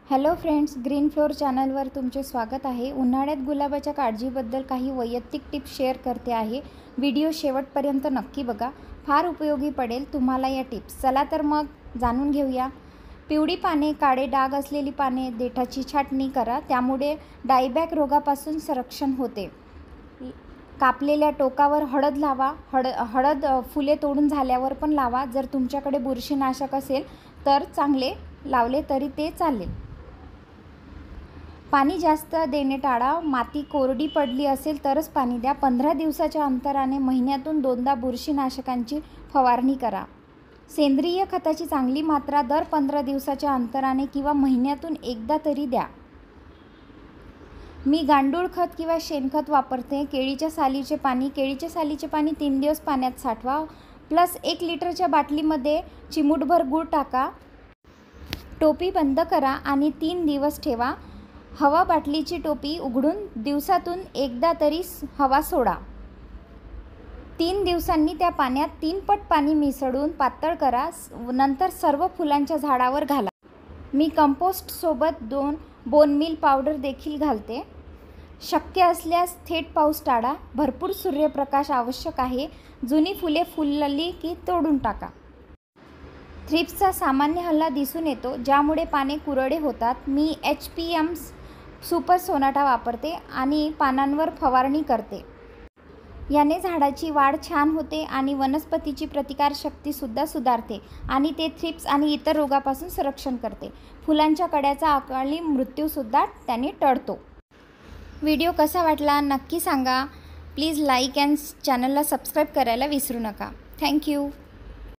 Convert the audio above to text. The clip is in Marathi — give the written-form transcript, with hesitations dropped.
हॅलो फ्रेंड्स, ग्रीन फ्लोर चॅनलवर तुमचे स्वागत आहे। उन्हाळ्यात गुलाबाच्या काळजीबद्दल काही वैयक्तिक टिप्स शेअर करते आहे। व्हिडिओ शेवटपर्यंत नक्की बघा, फार उपयोगी पडेल तुम्हाला या टिप्स। चला तर मग जाणून घेऊया। पिवळी पाने, काळे डाग असलेली पाने, देठाची छाटणी करा, त्यामुळे डायबॅक रोगापासून संरक्षण होते। कापलेल्या टोकावर हळद लावा। हळद फुले तोडून झाल्यावर पण लावा। जर तुमच्याकडे बुरशीनाशक असेल तर चांगले, लावले तरी ते चालेल। पाणी जास्त देणे टाळा। माती कोरडी पडली असेल तरच पाणी द्या। 15 दिवसाच्या अंतराने महिन्यातून 2दा बुरशीनाशकांची फवारणी करा। सेंद्रिय खताची चांगली मात्रा दर 15 दिवसाच्या अंतराने किंवा महिन्यातून एकदा तरी द्या। मी गांडूळ खत किंवा शेणखत वापरते। केळीच्या सालीचे पाणी 3 दिवस पाण्यात साठवा, प्लस 1 लिटरच्या बाटलीमध्ये चिमूटभर गूळ टाका। टोपी बंद करा आणि 3 दिवस ठेवा। हवा बाटलीची टोपी उघडून दिवसातून एकदा तरी हवा सोडा। 3 दिवसांनी त्या पाण्यात 3 पट पाणी मिसळून पातळ करा, नंतर सर्व फुलांच्या झाडावर घाला। मी कंपोस्ट सोबत 2 बोन मील पावडर देखील घालते। शक्य असल्यास थेट पाऊस टाळा। भरपूर सूर्यप्रकाश आवश्यक आहे। जुनी फुले फुलली की तोडून टाका। थ्रिप्सचा सामान्य हल्ला दिसून येतो, ज्यामुळे पाने कुरडे होतात। मी HPM सुपर सोनाटा वापरते आणि पानांवर फवारणी करते। याने झाडाची वाढ छान होते आणि वनस्पतीची प्रतिकारशक्तीसुद्धा सुधारते आणि ते थ्रिप्स आणि इतर रोगापासून संरक्षण करते। फुलांच्या कड्याचा अकाली मृत्यूसुद्धा त्याने टळतो। व्हिडिओ कसा वाटला नक्की सांगा। प्लीज लाईक अँड चॅनलला सबस्क्राईब करायला विसरू नका। थँक्यू।